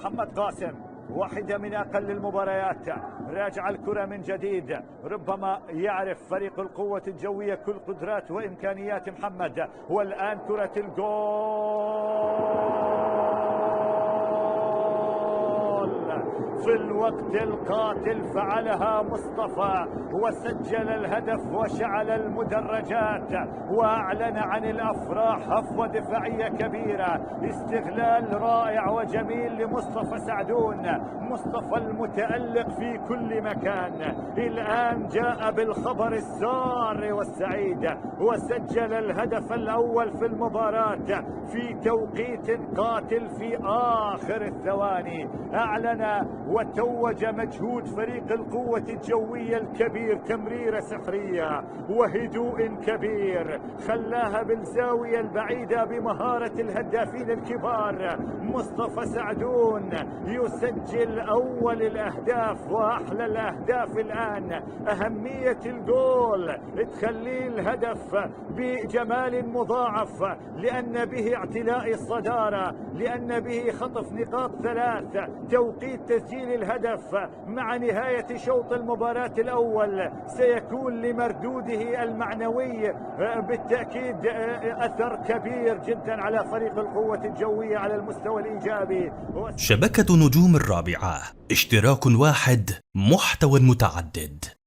محمد قاسم، واحدة من أقل المباريات. راجع الكرة من جديد، ربما يعرف فريق القوة الجوية كل قدرات وإمكانيات محمد. والآن كرة الجول في الوقت القاتل فعلها مصطفى وسجل الهدف وشعل المدرجات وأعلن عن الأفراح. هفوة دفاعية كبيرة، استغلال رائع وجميل لمصطفى سعدون، مصطفى المتألق في كل مكان. الآن جاء بالخبر السار والسعيد وسجل الهدف الأول في المباراة في توقيت قاتل في آخر الثواني. أعلن وتوج مجهود فريق القوة الجوية الكبير، تمريرة سحرية وهدوء كبير خلاها بالزاوية البعيدة بمهارة الهدافين الكبار. مصطفى سعدون يسجل أول الأهداف وأحلى الأهداف. الآن أهمية الجول تخلي الهدف بجمال مضاعف، لأن به اعتلاء الصدارة، لأن به خطف نقاط 3. توقيت تسجيل الهدف مع نهاية شوط المباراة الأول سيكون لمردوده المعنوي بالتأكيد أثر كبير جدا على فريق القوة الجوية على المستوى الإيجابي. شبكة نجوم الرابعة، اشتراك واحد، محتوى متعدد.